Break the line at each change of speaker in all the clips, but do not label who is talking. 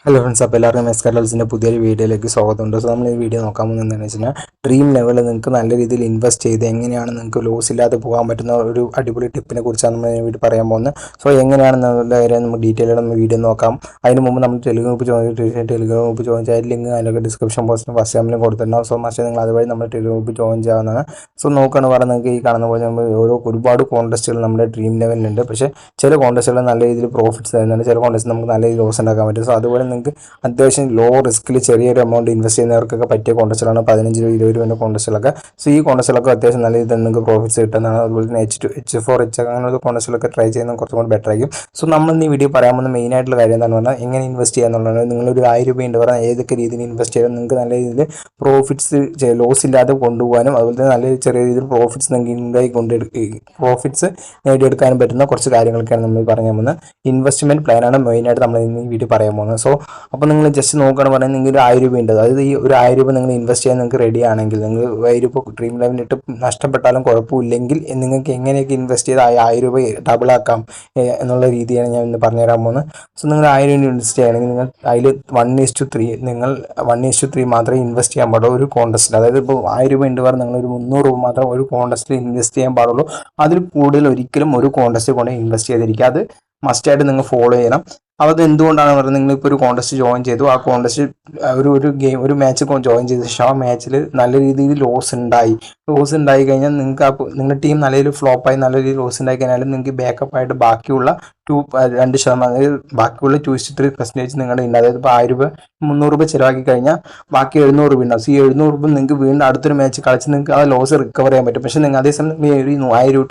Hello friends, അപ്പോൾ എല്ലാവർക്കും എസ്കാർലസിൻ്റെ പുതിയൊരു വീഡിയോയിലേക്ക് സ്വാഗതമുണ്ട്. സോ നമ്മൾ ഈ വീഡിയോ നോക്കാൻ പോകുന്നത് എന്താണെന്ന് വെച്ച് കഴിഞ്ഞാൽ ഡ്രീം ലെവലിൽ നിങ്ങൾക്ക് നല്ല രീതിയിൽ ഇൻവെസ്റ്റ് ചെയ്ത് എങ്ങനെയാണ് നിങ്ങൾക്ക് ലോസ് ഇല്ലാതെ പോകാൻ പറ്റുന്ന ഒരു അടിപൊളി ടിപ്പിനെ കുറിച്ചാണ് നമ്മൾ ഈ വീഡിയോ പറയാൻ പോകുന്നത്. സോ എങ്ങനെയാണെന്നുള്ള കാര്യം നമുക്ക് ഡീറ്റെയിൽ ആയിട്ട് നമ്മൾ വീഡിയോ നോക്കാം. അതിന് മുമ്പ് നമ്മൾ ടെലിഗ്രാം ഗ്രൂപ്പ് ജോയിൻ ചെയ്യാൻ ലിങ്ക് അതിനൊക്കെ ഡിസ്ക്രിപ്ഷൻ ബോക്സിലും ഫസ്റ്റ് ടൈമിലും കൊടുത്തിട്ടുണ്ടാവും. സോ പക്ഷേ നിങ്ങൾ അതുവഴി നമ്മൾ ടെലിഗ്രാം ഗ്രൂപ്പ് ജോയിൻ ചെയ്യാവുന്നതാണ്. സോ നോക്കുകയാണെന്ന് പറഞ്ഞാൽ നിങ്ങൾക്ക് ഈ കാണുന്ന പോലെ നമ്മൾ ഒരുപാട് കോൺടെസ്റ്റുകൾ നമ്മുടെ ഡ്രീം ലെവലിലുണ്ട്. പക്ഷേ ചില കോൺടെസ്റ്റുകൾ നല്ല രീതിയിൽ പ്രോഫിറ്റ്സ് തരുന്നുണ്ട്, ചില കോൺടെസ്റ്റ് നമുക്ക് നല്ല രീതിയിൽ ലോസ് ഉണ്ടാക്കാൻ പറ്റും. സോ അതുപോലെ നിങ്ങൾക്ക് അത്യാവശ്യം ലോ റിസ്കിൽ ചെറിയൊരു എമൗണ്ട് ഇൻവെസ്റ്റ് ചെയ്യുന്നവർക്കൊക്കെ പറ്റിയ കോൺടെസ്റ്റുകളാണ് 15-20 കോൺടെസ്റ്റുകളൊക്കെ. സോ ഈ കോൺടെസ്റ്റുകളൊക്കെ അത്യാവശ്യം നല്ല രീതിയിൽ നിങ്ങൾക്ക് പ്രോഫിറ്റ്സ് കിട്ടുന്നതാണ്. അതുപോലെ തന്നെ H4H അങ്ങനെയുള്ള കോൺടെസ്റ്റുകളൊക്കെ ട്രൈ ചെയ്യുന്നത് കുറച്ചും കൂടി ബെറ്റർ ആയിരിക്കും. സോ നമ്മൾ ഈ വീഡിയോ പറയാൻ പോകുന്ന മെയിൻ ആയിട്ടുള്ള കാര്യം എന്താണെന്ന് പറഞ്ഞാൽ എങ്ങനെ ഇൻവെസ്റ്റ് ചെയ്യുക എന്നുള്ളതാണ്. നിങ്ങളൊരു 1000 രൂപ ഉണ്ട് പറഞ്ഞാൽ ഏതൊക്കെ രീതിയിൽ ഇൻവെസ്റ്റ് ചെയ്താൽ നിങ്ങൾക്ക് നല്ല രീതിയിൽ പ്രോഫിറ്റ്സ് ലോസ് ഇല്ലാതെ കൊണ്ടുപോകാനും അതുപോലെ തന്നെ നല്ല ചെറിയ രീതിയിൽ പ്രോഫിറ്റ്സ് നിങ്ങൾക്ക് പ്രോഫിറ്റ്സ് നേടിയെടുക്കാനും പറ്റുന്ന കുറച്ച് കാര്യങ്ങളൊക്കെയാണ് നമ്മൾ പറയാൻ പോകുന്നത്. ഇൻവെസ്റ്റ്മെന്റ് പ്ലാനാണ് മെയിനായിട്ട് നമ്മൾ ഇന്ന് ഈ വീഡിയോ പറയാൻ പോകുന്നത്. സോ അപ്പോൾ നിങ്ങൾ ജസ്റ്റ് നോക്കുകയാണെന്ന് പറഞ്ഞാൽ നിങ്ങൾക്ക് ഒരു 1000 രൂപ ഉണ്ട്. അതായത് ഈ ഒരു 1000 രൂപ നിങ്ങൾ ഇൻവെസ്റ്റ് ചെയ്യാൻ നിങ്ങൾക്ക് റെഡി ആണെങ്കിൽ നിങ്ങൾ 1000 രൂപ ഡ്രീം ലെവലിട്ട് നഷ്ടപ്പെട്ടാലും കുഴപ്പമില്ലെങ്കിൽ നിങ്ങൾക്ക് എങ്ങനെയൊക്കെ ഇൻവെസ്റ്റ് ചെയ്ത് 1000 രൂപ ഡബിൾ ആക്കാം എന്നുള്ള രീതിയാണ് ഞാൻ ഇന്ന് പറഞ്ഞുതരാൻ പോകുന്നത്. സോ നിങ്ങൾ 1000 രൂപ ഇൻവെസ്റ്റ് ചെയ്യുകയാണെങ്കിൽ നിങ്ങൾ അതിൽ 1:3 നിങ്ങൾ 1:3 മാത്രമേ ഇൻവെസ്റ്റ് ചെയ്യാൻ പാടുള്ളൂ ഒരു കോൺടെസ്റ്റിൽ. അതായത് ഇപ്പോൾ 1000 രൂപ ഉണ്ട് പറഞ്ഞാൽ നിങ്ങൾ ഒരു 300 രൂപ മാത്രം ഒരു കോൺടെസ്റ്റിൽ ഇൻവെസ്റ്റ് ചെയ്യാൻ പാടുള്ളൂ. അതിൽ കൂടുതൽ ഒരിക്കലും ഒരു കോൺടെസ്റ്റ് കൊണ്ട് ഇൻവെസ്റ്റ് ചെയ്തിരിക്കുക. അത് മസ്റ്റായിട്ട് നിങ്ങൾ ഫോളോ ചെയ്യണം. അത് എന്തുകൊണ്ടാണ് പറയുന്നത്, നിങ്ങളിപ്പോൾ ഒരു കോൺടെസ്റ്റ് ജോയിൻ ചെയ്തു, ആ കോൺടെസ്റ്റ് ഒരു മാച്ച് ജോയിൻ ചെയ്ത ശേഷം ആ മാച്ചിൽ നല്ല രീതിയിൽ ലോസ് ഉണ്ടായി കഴിഞ്ഞാൽ നിങ്ങൾക്ക് നിങ്ങളുടെ ടീം നല്ല രീതിയിൽ ഫ്ലോപ്പായി നല്ല രീതിയിൽ ലോസ് ഉണ്ടായി കഴിഞ്ഞാൽ നിങ്ങൾക്ക് ബാക്കപ്പ് ആയിട്ട് ബാക്കിയുള്ള 2%, ബാക്കിയുള്ള 2-3% നിങ്ങളുടെ ഉണ്ട്. അതായത് ഇപ്പോൾ 1000 രൂപ 300 രൂപ ചിലവാക്കി കഴിഞ്ഞാൽ ബാക്കി 700 രൂപ ഉണ്ടാവും. ഈ 700 രൂപ നിങ്ങൾക്ക് വീണ്ടും അടുത്തൊരു മാച്ച് കളിച്ച് നിങ്ങൾക്ക് ആ ലോസ് റിക്കവർ ചെയ്യാൻ പറ്റും. പക്ഷേ നിങ്ങൾ അതേസമയം നിങ്ങൾ ഒരു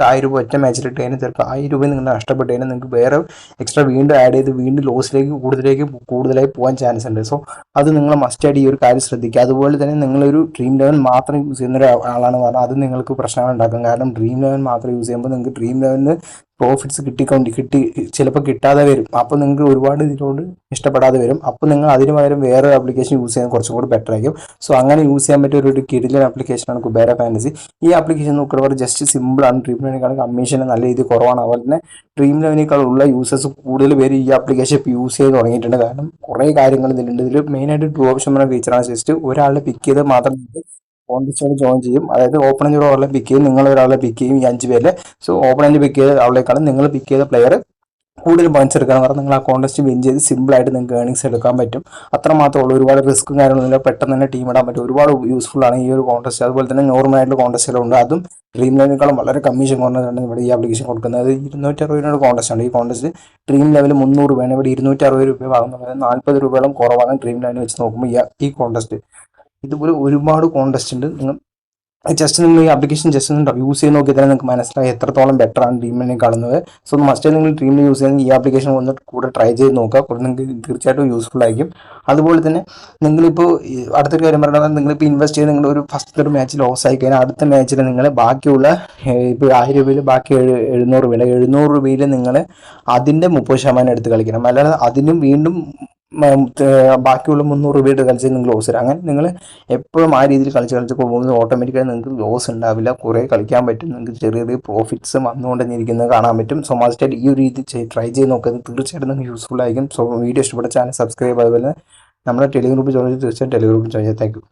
1000 രൂപ ഒറ്റ മാച്ചിലിട്ട് കഴിഞ്ഞാൽ ചിലപ്പോൾ 1000 രൂപ നിങ്ങൾ നഷ്ടപ്പെട്ട് കഴിഞ്ഞാൽ നിങ്ങൾക്ക് വേറെ എക്സ്ട്രാ വീണ്ടും ആഡ് ചെയ്ത് വീണ്ടും ലോസിലേക്ക് കൂടുതലായി പോകാൻ ചാൻസ് ഉണ്ട്. സോ അത് നിങ്ങൾ മസ്റ്റായിട്ട് ഈ ഒരു കാര്യം ശ്രദ്ധിക്കുക. അതുപോലെ തന്നെ നിങ്ങളൊരു ഡ്രീം ലെവൽ മാത്രം യൂസ് ചെയ്യുന്ന ഒരാളാണ് പറഞ്ഞാൽ അത് നിങ്ങൾക്ക് പ്രശ്നങ്ങൾ ഉണ്ടാക്കും. കാരണം ഡ്രീം ലെവൽ മാത്രം യൂസ് ചെയ്യുമ്പോൾ നിങ്ങൾക്ക് ഡ്രീം ലെവലിന് പ്രോഫിറ്റ്സ് ചിലപ്പോൾ കിട്ടാതെ വരും. അപ്പോൾ നിങ്ങൾക്ക് ഒരുപാട് ഇതിനോട് ഇഷ്ടപ്പെടാതെ വരും. അപ്പോൾ നിങ്ങൾ അതിന് പകരം വേറെ ആപ്ലിക്കേഷൻ യൂസ് ചെയ്യാൻ കുറച്ചും കൂടി ബെറ്റർ ആയിരിക്കും. സോ അങ്ങനെ യൂസ് ചെയ്യാൻ പറ്റിയ ഒരു കിടിലൻ ആപ്ലിക്കേഷനാണ് കുബേര ഫാന്റസി. ഈ ആപ്ലിക്കേഷൻ നോക്കുകയാണെങ്കിൽ ജസ്റ്റ് സിമ്പിളാണ്. ഡ്രീം ലെവലിനേക്കാൾ കമ്മീഷൻ നല്ല രീതിയിൽ കുറവാണ്. അതുപോലെ തന്നെ ഡ്രീം ലെവലിനേക്കാൾ ഉള്ള യൂസേഴ്സ് കൂടുതൽ പേര് ഈ ആപ്ലിക്കേഷൻ ഇപ്പോൾ യൂസ് ചെയ്ത് തുടങ്ങിയിട്ടുണ്ട്. കാരണം കുറേ കാര്യങ്ങൾ ഇതിലുണ്ട്. ഇതിൽ മെയിനായിട്ട് ടു ഓപ്ഷൻ എന്ന ഫീച്ചറാണ്. ജസ്റ്റ് ഒരാളെ പിക്ക് ചെയ്ത് മാത്രം കോൺടെസ്റ്റുകൾ ജോയിൻ ചെയ്യും. അതായത് ഓപ്പണന്റ് ഒരാളെ പിക്ക് ചെയ്യും, നിങ്ങൾ ഒരാളെ പിക്ക് ചെയ്യും, ഈ 5 പേരിൽ. സോ ഓപ്പണന്റ് പിക്ക് ചെയ്ത ആളേക്കാളും നിങ്ങൾ പിക്ക് ചെയ്ത പ്ലെയർ കൂടുതൽ പോയിന്റ്സ് എടുക്കണം. കാരണം നിങ്ങൾ ആ കോൺടെസ്റ്റ് വിൻ ചെയ്ത് സിമ്പിളായിട്ട് നിങ്ങൾക്ക് ഏണിങ്സ് എടുക്കാൻ പറ്റും. അത്രമാത്രമുള്ളൂ. ഒരുപാട് റിസ്ക്കും കാര്യങ്ങളൊന്നുമില്ല. പെട്ടെന്ന് തന്നെ ടീം ഇടാൻ പറ്റും. ഒരുപാട് യൂസ്ഫുൾ ആണ് ഈ ഒരു കോൺടെസ്റ്റ്. അതുപോലെ തന്നെ നോർമലായിട്ടുള്ള കോൺടെസ്റ്റുകളുണ്ട്. അതും ഡ്രീം ലെവലിനേക്കാളും വളരെ കമ്മീഷൻ കുറഞ്ഞതാണ് ഇവിടെ ഈ ആപ്ലിക്കേഷൻ കൊടുക്കുന്നത്. 260 കോൺടെസ്റ്റ് ആണ്. ഈ കോൺടെസ്റ്റ് ഡ്രീം ലെവൽ 300 രൂപയാണ്. ഇവിടെ 260 രൂപ വാങ്ങുന്നത് 40 രൂപയോളം കുറവാണ് ഡ്രീം ലെവലിൽ വെച്ച് നോക്കുമ്പോൾ ഈ കോൺടെസ്റ്റ്. ഇതുപോലെ ഒരുപാട് കോൺടെസ്റ്റ് ഉണ്ട്. നിങ്ങൾ ഈ ആപ്ലിക്കേഷൻ ജസ്റ്റ് ഒന്ന് യൂസ് ചെയ്ത് നോക്കിയാൽ തന്നെ നിങ്ങൾക്ക് മനസ്സിലായി എത്രത്തോളം ബെറ്റർ ആണ് ഡ്രീമിനെ കാണുന്നത്. സോ മസ്റ്റ് നിങ്ങൾ ഡ്രീമിൽ യൂസ് ചെയ്യുന്ന ഈ ആപ്ലിക്കേഷൻ ഒന്ന് കൂടെ ട്രൈ ചെയ്ത് നോക്കുക. നിങ്ങൾക്ക് തീർച്ചയായിട്ടും യൂസ്ഫുൾ ആയിരിക്കും. അതുപോലെ തന്നെ നിങ്ങളിപ്പോൾ അടുത്തൊരു കാര്യം പറഞ്ഞാൽ നിങ്ങളിപ്പോൾ ഇൻവെസ്റ്റ് ചെയ്ത് നിങ്ങൾ ഒരു ഫസ്റ്റ് ഒരു മാച്ച് ലോസ് ആയി കഴിഞ്ഞാൽ അടുത്ത മാച്ചിൽ നിങ്ങൾ ബാക്കിയുള്ള ഇപ്പോൾ 1000 രൂപയിൽ ബാക്കി 700 രൂപ 700 രൂപയിൽ നിങ്ങൾ അതിൻ്റെ 30% എടുത്ത് കളിക്കണം. അല്ലാതെ അതിനും വീണ്ടും ബാക്കിയുള്ള 300 രൂപയുടെ കളിച്ച് നിങ്ങൾ ലോസ് വരും. അങ്ങനെ നിങ്ങൾ എപ്പോഴും ആ രീതിയിൽ കളിച്ച് പോകുമ്പോൾ ഓട്ടോമാറ്റിക്കായി നിങ്ങൾക്ക് ലോസ് ഉണ്ടാവില്ല. കുറേ കളിക്കാൻ പറ്റും. നിങ്ങൾക്ക് ചെറിയ പ്രോഫിറ്റ്സ് വന്നുകൊണ്ട് തന്നെ ഇരിക്കുന്നത് കാണാൻ പറ്റും. സോ മസ്റ്റായിട്ട് ഈ ഒരു രീതി ട്രൈ ചെയ്ത് നോക്കുന്നത് തീർച്ചയായിട്ടും നിങ്ങൾക്ക് യൂസ്ഫുൾ ആയിരിക്കും. സോ വീഡിയോ ഇഷ്ടപ്പെട്ട ചാനൽ സബ്സ്ക്രൈബ്, അതുപോലെ നമ്മുടെ ടെലിഗ്രാം ഗ്രൂപ്പ് തീർച്ചയായും ടെലിഗ്രാം ഗ്രൂപ്പ് ജോയിൻ ചെയ്യാം. Thank you.